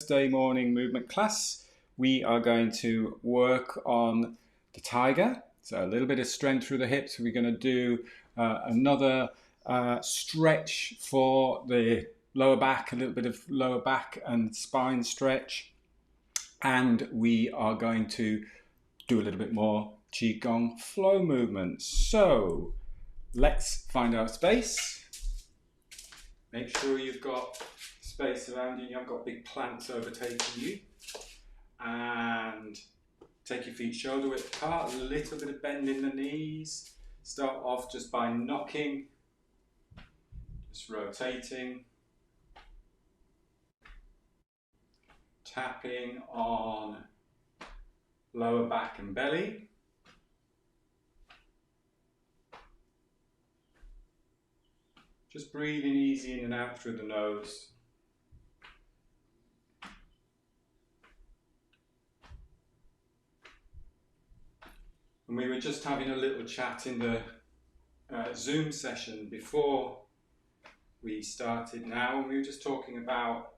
Thursday morning movement class, we are going to work on the tiger. So a little bit of strength through the hips. We're going to do another stretch for the lower back, a little bit of lower back and spine stretch. And we are going to do a little bit more Qigong flow movements. So let's find our space. Make sure you've got space around you, you haven't got big plants overtaking you. And take your feet shoulder width apart, a little bit of bend in the knees. Start off just by knocking, just rotating, tapping on lower back and belly. Just breathing easy in and out through the nose. And we were just having a little chat in the Zoom session before we started now, and we were just talking about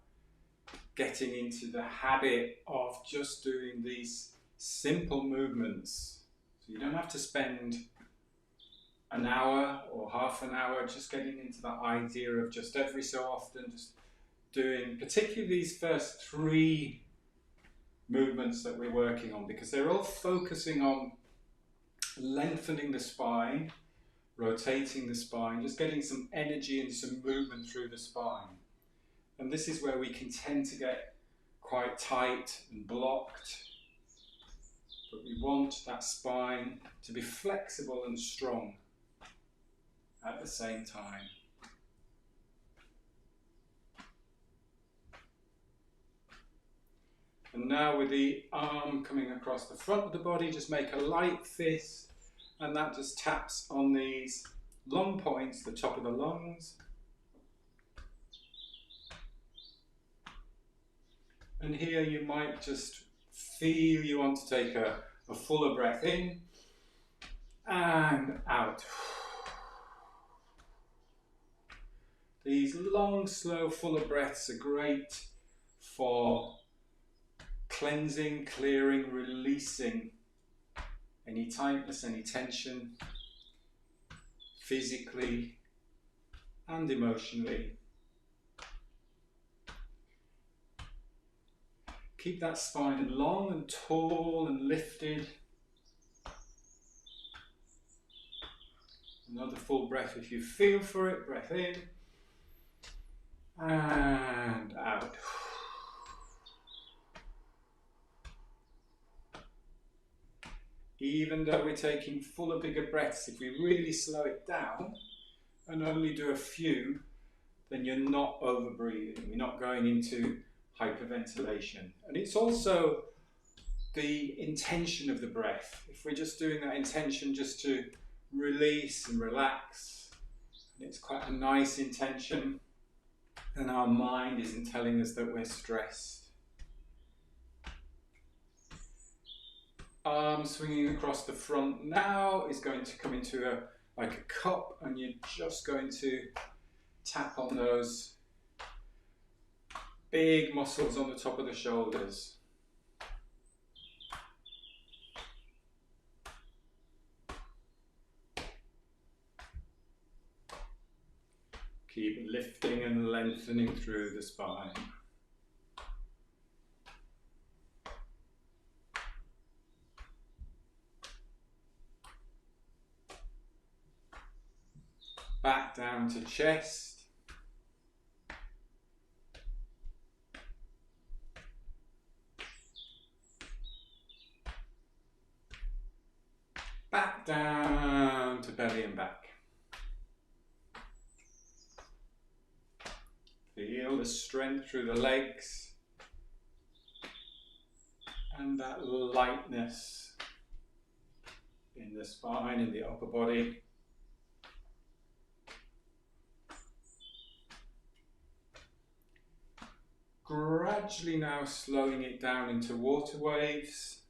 getting into the habit of just doing these simple movements. So you don't have to spend an hour or half an hour just getting into that idea of just every so often just doing particularly these first three movements that we're working on, because they're all focusing on lengthening the spine, rotating the spine, just getting some energy and some movement through the spine. And this is where we can tend to get quite tight and blocked, but we want that spine to be flexible and strong at the same time. And now with the arm coming across the front of the body, just make a light fist, and that just taps on these long points, the top of the lungs. And here you might just feel you want to take a fuller breath in and out. These long, slow, fuller breaths are great for cleansing, clearing, releasing any tightness, any tension, physically and emotionally. Keep that spine long and tall and lifted. Another full breath if you feel for it. Breath in and out. Even though we're taking fuller, bigger breaths, if we really slow it down and only do a few, then you're not over breathing. You're not going into hyperventilation. And it's also the intention of the breath. If we're just doing that intention just to release and relax, and it's quite a nice intention, then our mind isn't telling us that we're stressed. Arm swinging across the front now is going to come into like a cup, and you're just going to tap on those big muscles on the top of the shoulders. Keep lifting and lengthening through the spine. Back down to chest. Back down to belly and back. Feel the strength through the legs and that lightness in the spine and the upper body. Gradually now slowing it down into water waves.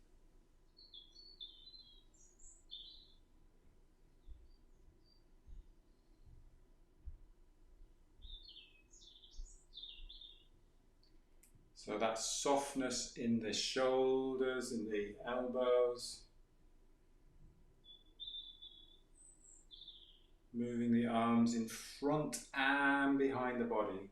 So that softness in the shoulders, in the elbows. Moving the arms in front and behind the body.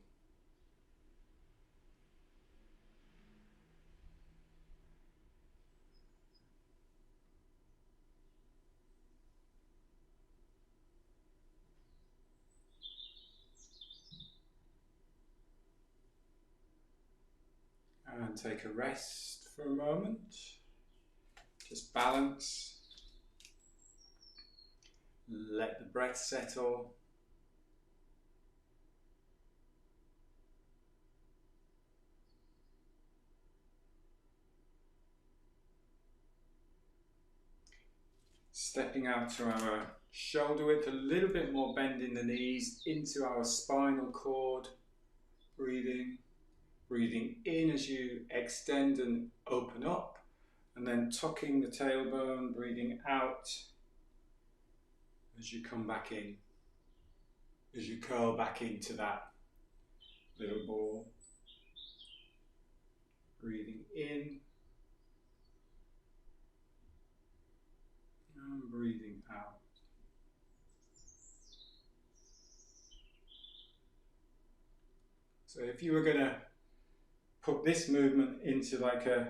And take a rest for a moment. Just balance. Let the breath settle. Stepping out to our shoulder width, a little bit more bend in the knees into our spinal cord. Breathing. Breathing in as you extend and open up, and then tucking the tailbone, breathing out as you come back in, as you curl back into that little ball. Breathing in and breathing out. So if you were going to put this movement into like a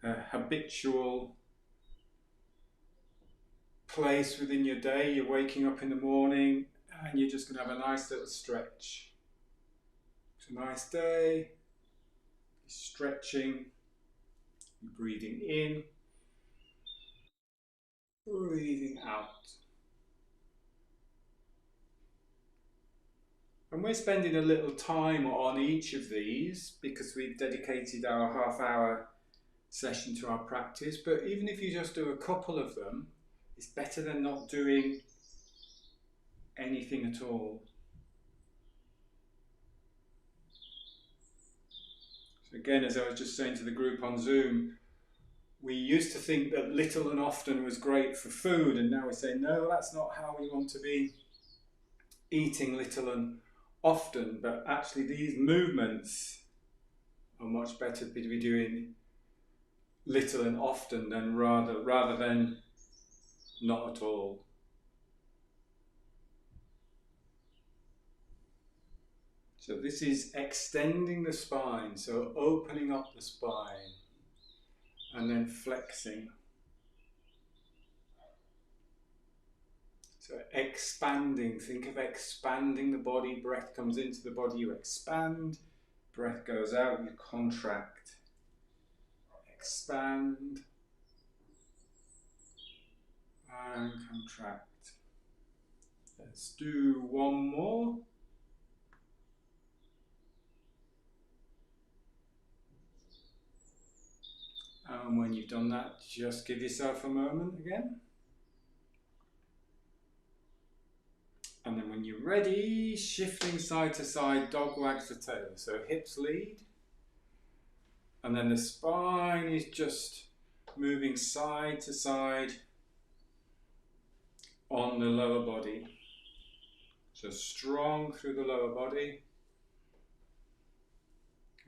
habitual place within your day, you're waking up in the morning and you're just going to have a nice little stretch. It's a nice day, you're stretching, you're breathing in, breathing out. And we're spending a little time on each of these because we've dedicated our half-hour session to our practice, but even if you just do a couple of them, it's better than not doing anything at all. So again, as I was just saying to the group on Zoom, we used to think that little and often was great for food, and now we're saying, no, that's not how we want to be eating little and often, but actually these movements are much better to be doing little and often than rather than not at all. So this is extending the spine, so opening up the spine and then flexing. So expanding, think of expanding the body, breath comes into the body, you expand, breath goes out, you contract. Expand and contract. Let's do one more. And when you've done that, just give yourself a moment again. And then when you're ready, shifting side to side, dog wags the tail. So hips lead. And then the spine is just moving side to side on the lower body. So strong through the lower body.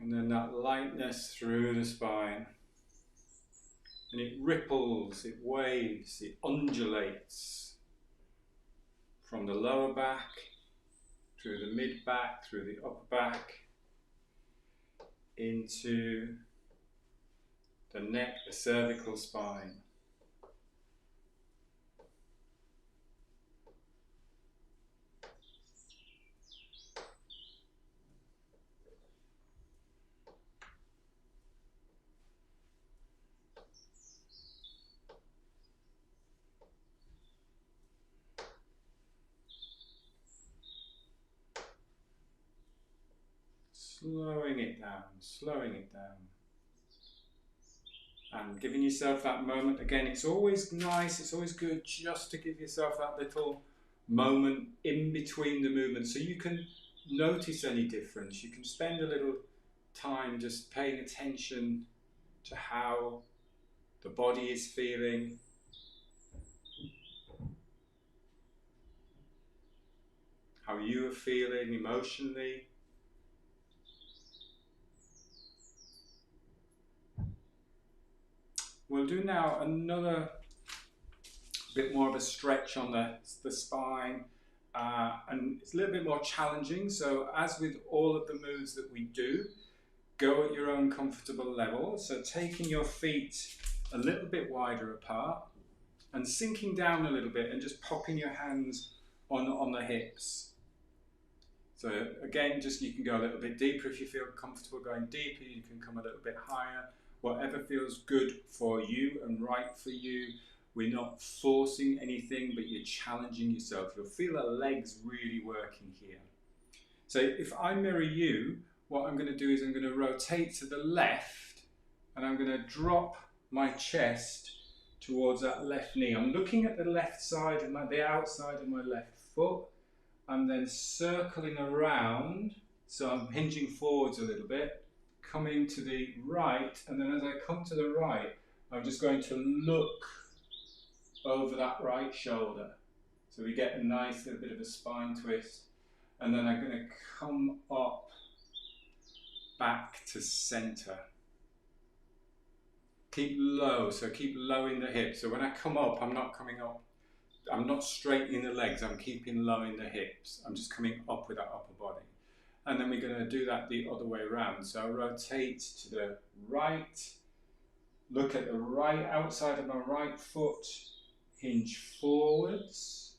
And then that lightness through the spine. And it ripples, it waves, it undulates from the lower back, through the mid back, through the upper back, into the neck, the cervical spine. Slowing it down, slowing it down. And giving yourself that moment. Again, it's always nice, it's always good just to give yourself that little moment in between the movements so you can notice any difference. You can spend a little time just paying attention to how the body is feeling. How you are feeling emotionally. We'll do now another bit more of a stretch on the spine, and it's a little bit more challenging. So as with all of the moves that we do, go at your own comfortable level. So taking your feet a little bit wider apart and sinking down a little bit and just popping your hands on the hips. So again, just you can go a little bit deeper if you feel comfortable going deeper. You can come a little bit higher. Whatever feels good for you and right for you. We're not forcing anything, but you're challenging yourself. You'll feel the legs really working here. So if I mirror you, what I'm going to do is I'm going to rotate to the left and I'm going to drop my chest towards that left knee. I'm looking at the left side and the outside of my left foot. I'm then circling around, so I'm hinging forwards a little bit, coming to the right, and then as I come to the right, I'm just going to look over that right shoulder. So we get a nice little bit of a spine twist, and then I'm going to come up back to center. Keep low, so keep low in the hips. So when I come up, I'm not coming up, I'm not straightening the legs, I'm keeping low in the hips. I'm just coming up with that upper body. And then we're going to do that the other way around. So rotate to the right, look at the right outside of my right foot, hinge forwards.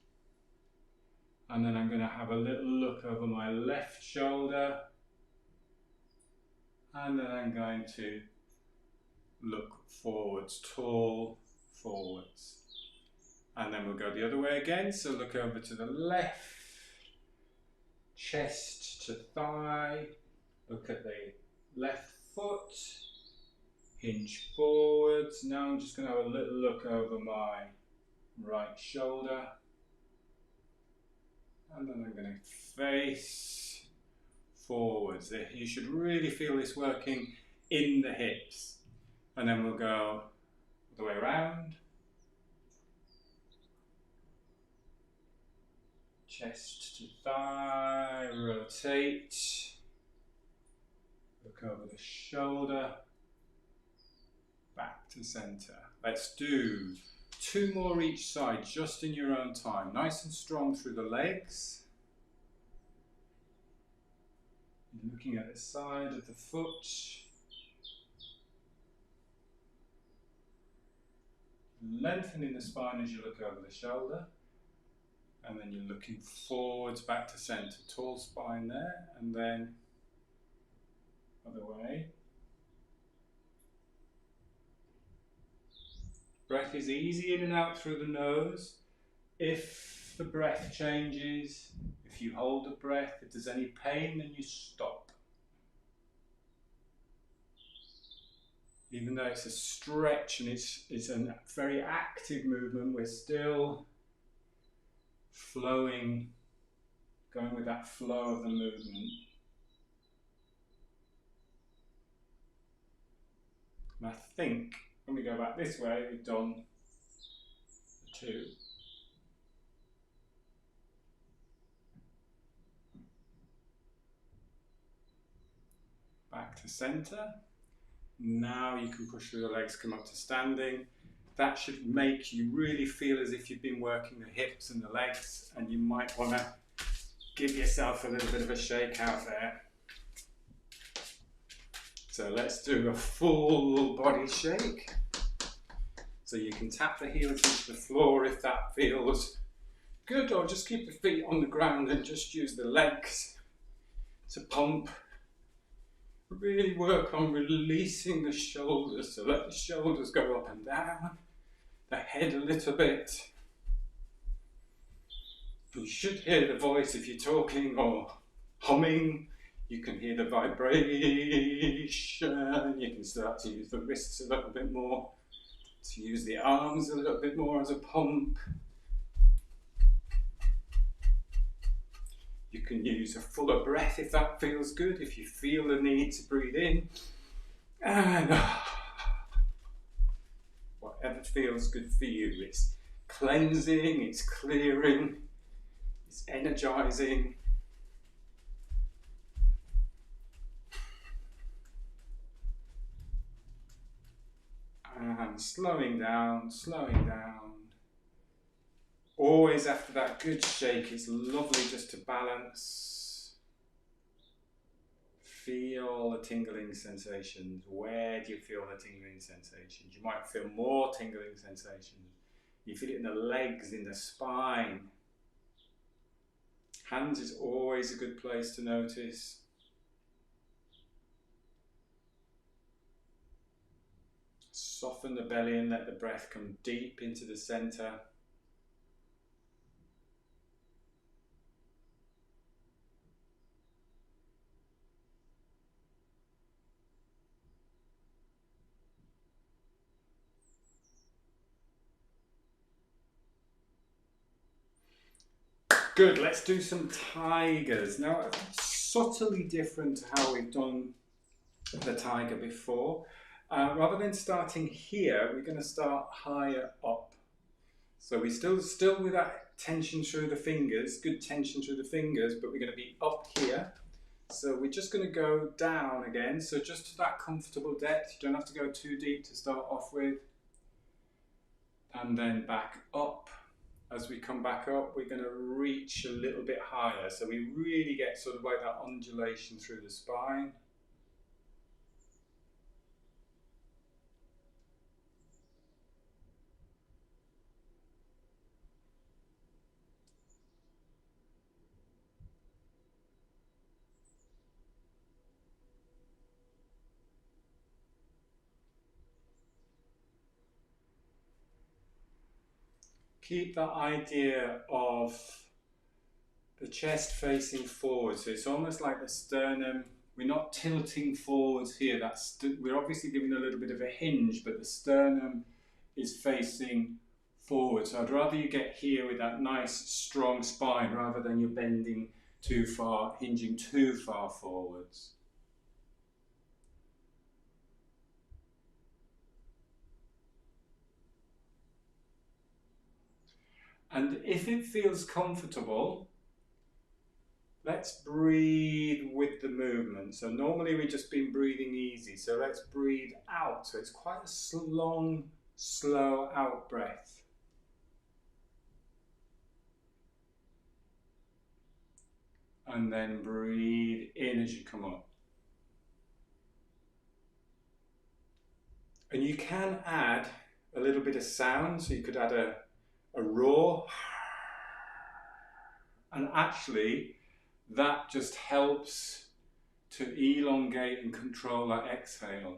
And then I'm going to have a little look over my left shoulder. And then I'm going to look forwards, tall, forwards. And then we'll go the other way again, so look over to the left, chest to thigh, look at the left foot, hinge forwards. Now I'm just going to have a little look over my right shoulder. And then I'm going to face forwards. You should really feel this working in the hips. And then we'll go the way around. Chest to thigh, rotate, look over the shoulder, back to center. Let's do 2 more each side, just in your own time. Nice and strong through the legs. Looking at the side of the foot. Lengthening the spine as you look over the shoulder. And then you're looking forwards back to center. Tall spine there, and then other way. Breath is easy in and out through the nose. If the breath changes, if you hold the breath, if there's any pain, then you stop. Even though it's a stretch and it's a very active movement, we're still flowing, going with that flow of the movement. And I think when we go back this way, we've done the 2. Back to center. Now you can push through the legs, come up to standing. That should make you really feel as if you've been working the hips and the legs, and you might want to give yourself a little bit of a shake out there. So let's do a full body shake. So you can tap the heels into the floor if that feels good, or just keep the feet on the ground and just use the legs to pump. Really work on releasing the shoulders, so let the shoulders go up and down, the head a little bit. You should hear the voice if you're talking or humming. You can hear the vibration. You can start to use the wrists a little bit more, to use the arms a little bit more as a pump. You can use a fuller breath if that feels good, if you feel the need to breathe in. And whatever feels good for you. It's cleansing, it's clearing, it's energizing. And slowing down, slowing down. Always after that good shake, it's lovely just to balance. Feel the tingling sensations. Where do you feel the tingling sensations? You might feel more tingling sensations. You feel it in the legs, in the spine. Hands is always a good place to notice. Soften the belly and let the breath come deep into the center. Good, let's do some tigers. Now, subtly different to how we've done the tiger before. Rather than starting here, we're going to start higher up. So we still with that tension through the fingers, good tension through the fingers, but we're going to be up here. So we're just going to go down again. So just to that comfortable depth. You don't have to go too deep to start off with. And then back up. As we come back up, we're going to reach a little bit higher. So we really get sort of like that undulation through the spine. Keep that idea of the chest facing forward. So it's almost like the sternum. We're not tilting forwards here. We're obviously giving a little bit of a hinge, but the sternum is facing forward. So I'd rather you get here with that nice strong spine rather than you're bending too far, hinging too far forwards. And if it feels comfortable, let's breathe with the movement. So normally we've just been breathing easy. So let's breathe out. So it's quite a long, slow out breath. And then breathe in as you come up. And you can add a little bit of sound. So you could add a roar. And actually, that just helps to elongate and control that exhale.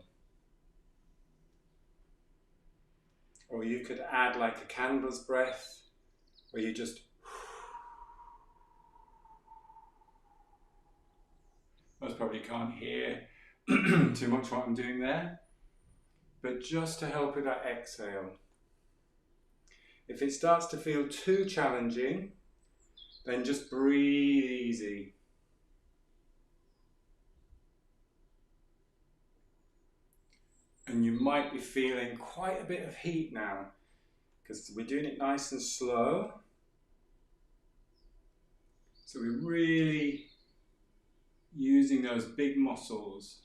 Or you could add like a candle's breath, where you just most probably can't hear too much what I'm doing there, but just to help with that exhale. If it starts to feel too challenging, then just breathe easy. And you might be feeling quite a bit of heat now, because we're doing it nice and slow. So we're really using those big muscles.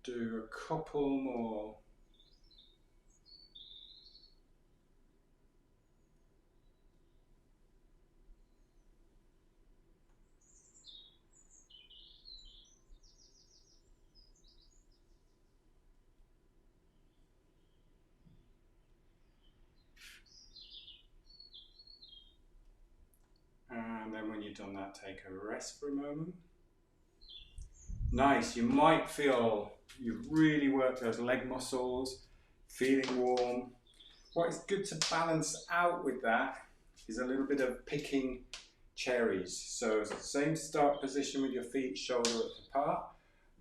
Do a couple more. And then when you've done that, take a rest for a moment. Nice, you might feel you've really worked those leg muscles, feeling warm. What is good to balance out with that is a little bit of picking cherries. So same start position with your feet shoulder width apart.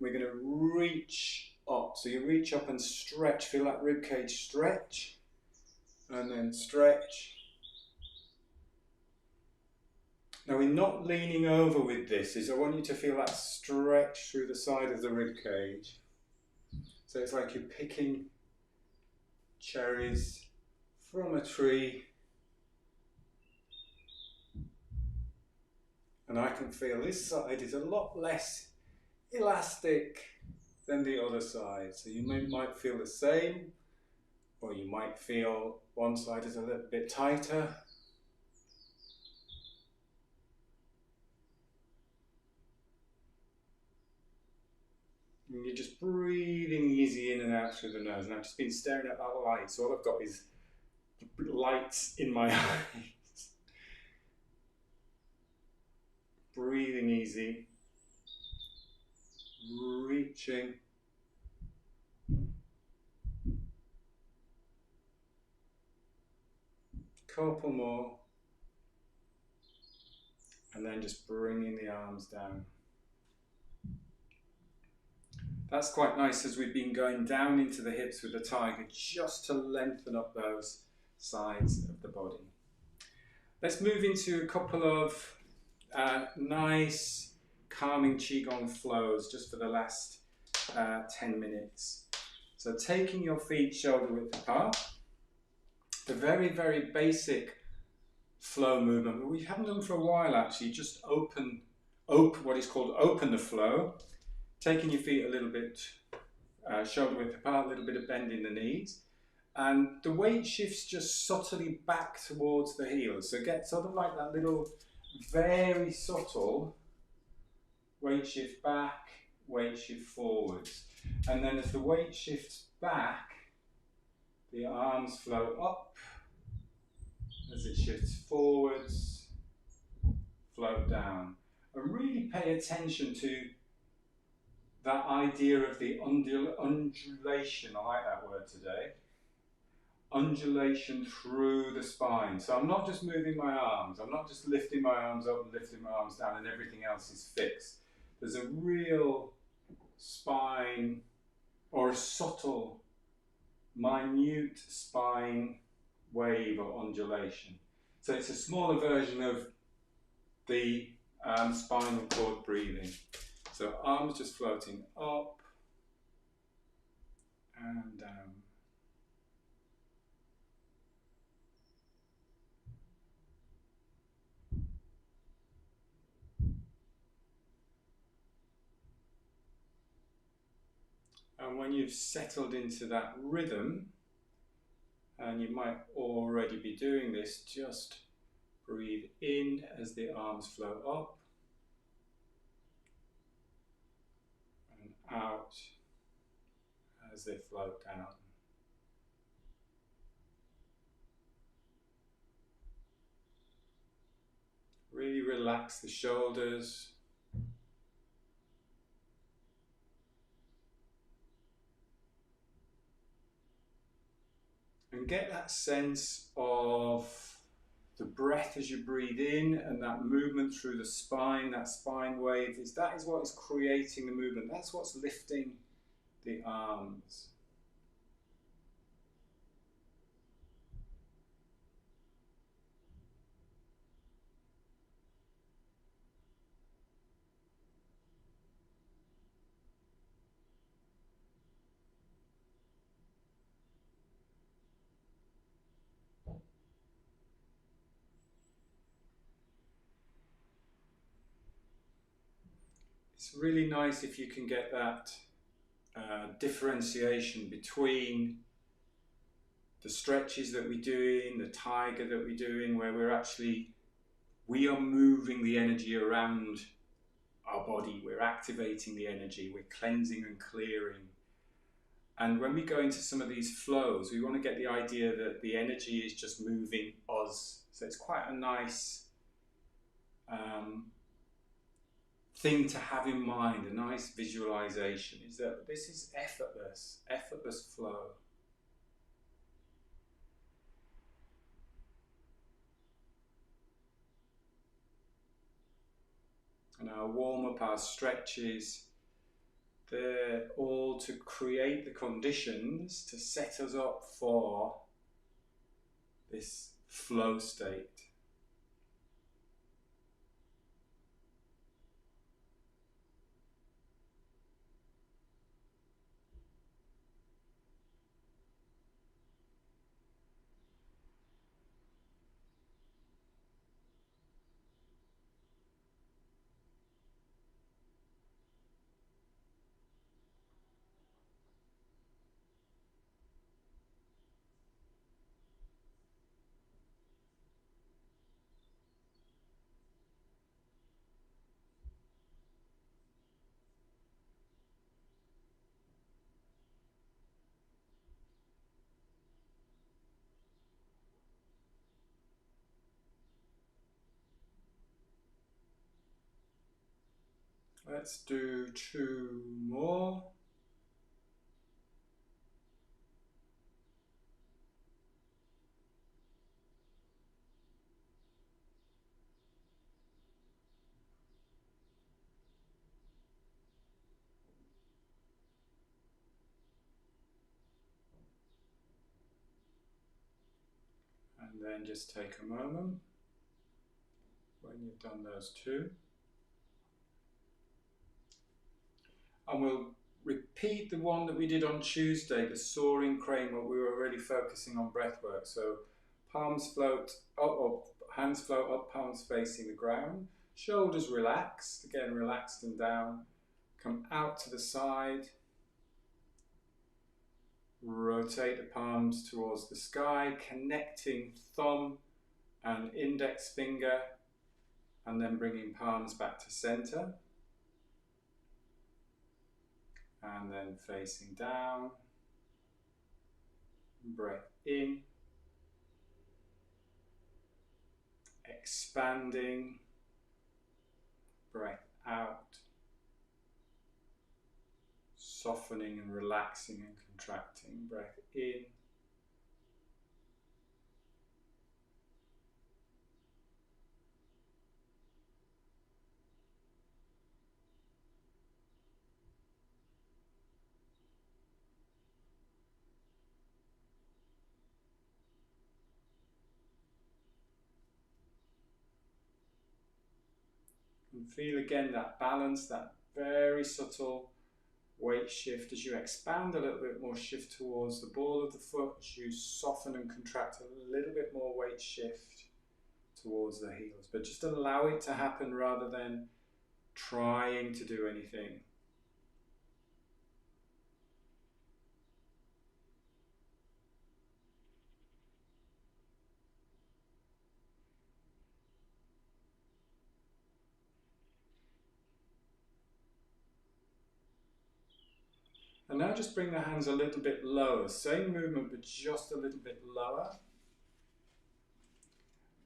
We're going to reach up. So you reach up and stretch, feel that rib cage stretch, and then stretch. Now we're not leaning over with this, I want you to feel that stretch through the side of the rib cage. So it's like you're picking cherries from a tree And I can feel this side is a lot less elastic than the other side. So you might feel the same, or you might feel one side is a little bit tighter. And you're just breathing easy in and out through the nose. And I've just been staring at that light, so all I've got is lights in my eyes. Breathing easy, reaching. Couple more. And then just bringing the arms down. That's quite nice as we've been going down into the hips with the tiger, just to lengthen up those sides of the body. Let's move into a couple of nice calming Qigong flows just for the last 10 minutes. So taking your feet shoulder width apart, the very, very basic flow movement that we haven't done for a while actually, just open what is called open the flow, taking your feet a little bit shoulder width apart, a little bit of bend in the knees, and the weight shifts just subtly back towards the heels. So get sort of like that little very subtle weight shift back, weight shift forwards. And then as the weight shifts back, the arms flow up. As it shifts forwards, float down. And really pay attention to that idea of the undulation, I like that word today, undulation through the spine. So I'm not just moving my arms, I'm not just lifting my arms up and lifting my arms down and everything else is fixed. There's a real spine, or a subtle, minute spine wave or undulation. So it's a smaller version of the spinal cord breathing. So arms just floating up and down. And when you've settled into that rhythm, and you might already be doing this, just breathe in as the arms flow up and out as they float down. Really relax the shoulders. And get that sense of the breath as you breathe in and that movement through the spine, that spine wave. That is what is creating the movement. That's what's lifting the arms. It's really nice if you can get that differentiation between the stretches that we're doing, the tiger that we're doing, where we are moving the energy around our body, we're activating the energy, we're cleansing and clearing. And when we go into some of these flows, we want to get the idea that the energy is just moving us. So it's quite a nice thing to have in mind, a nice visualization, is that this is effortless flow. And our warm-up, our stretches, they're all to create the conditions to set us up for this flow state. Let's do 2 more. And then just take a moment when you've done those 2. And we'll repeat the one that we did on Tuesday, the soaring crane, where we were really focusing on breath work. So palms float up, or hands float up, palms facing the ground. Shoulders relaxed, again relaxed and down. Come out to the side. Rotate the palms towards the sky, connecting thumb and index finger, and then bringing palms back to center. And then facing down. Breath in. Expanding. Breath out. Softening and relaxing and contracting. Breath in. And feel again that balance, that very subtle weight shift as you expand a little bit more, shift towards the ball of the foot, as you soften and contract a little bit more, weight shift towards the heels. But just allow it to happen rather than trying to do anything. And now just bring the hands a little bit lower. Same movement, but just a little bit lower.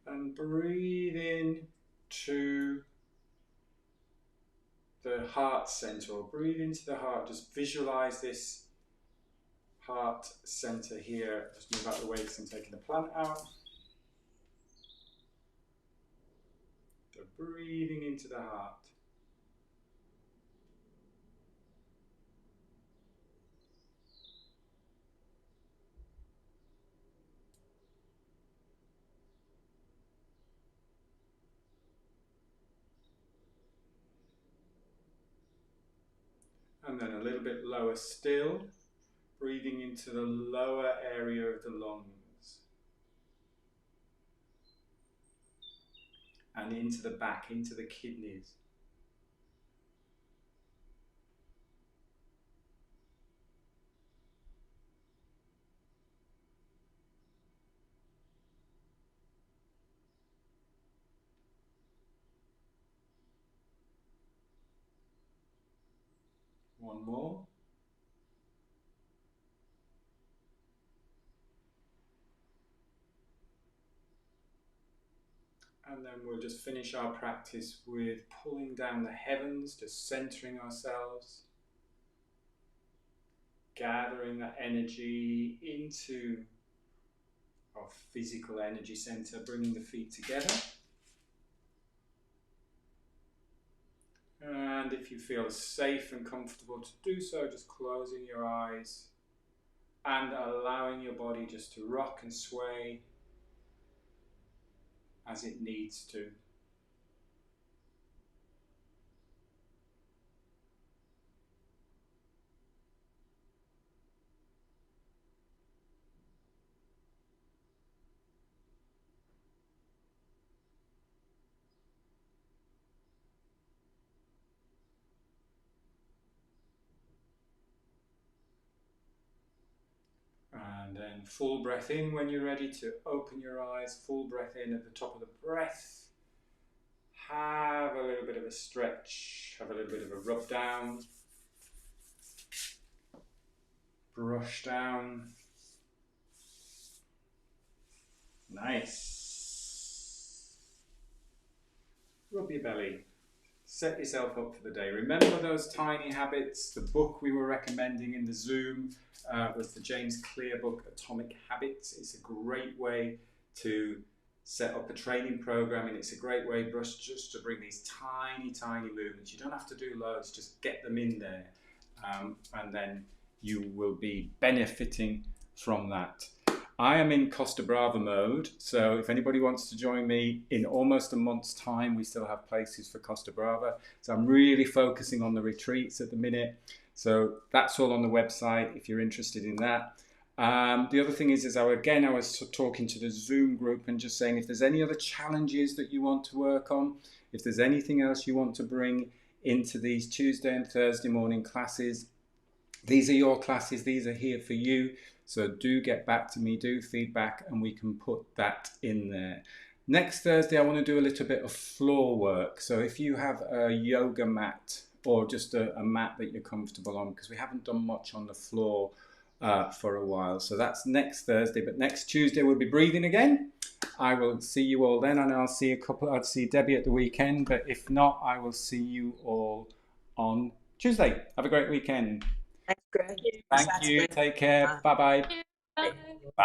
And breathe in to the heart center, or breathe into the heart. Just visualize this heart center here. Just move out the weights and taking the plant out. So breathing into the heart. And then a little bit lower still, breathing into the lower area of the lungs. And into the back, into the kidneys. One more. And then we'll just finish our practice with pulling down the heavens, just centering ourselves, gathering that energy into our physical energy center, bringing the feet together. And if you feel safe and comfortable to do so, just closing your eyes and allowing your body just to rock and sway as it needs to. And then full breath in when you're ready to open your eyes. Full breath in at the top of the breath. Have a little bit of a stretch. Have a little bit of a rub down. Brush down. Nice. Rub your belly. set yourself up for the day. Remember those tiny habits. The book we were recommending in the Zoom was the James Clear book, Atomic Habits. It's a great way to set up a training program, and it's a great way for us just to bring these tiny movements. You don't have to do loads, just get them in there, and then you will be benefiting from that. I am in Costa Brava mode, so if anybody wants to join me in almost a month's time, we still have places for Costa Brava. So I'm really focusing on the retreats at the minute. So that's all on the website if you're interested in that. The other thing is I was talking to the Zoom group and just saying if there's any other challenges that you want to work on, if there's anything else you want to bring into these Tuesday and Thursday morning classes, these are your classes, these are here for you. So do get back to me, do feedback, and we can put that in there. Next Thursday, I want to do a little bit of floor work. So if you have a yoga mat or just a mat that you're comfortable on, because we haven't done much on the floor for a while. So that's next Thursday, but next Tuesday we'll be breathing again. I will see you all then, and I'll see Debbie at the weekend, but if not, I will see you all on Tuesday. Have a great weekend. Thanks, Greg. Thank you. Take care. Bye-bye. Bye.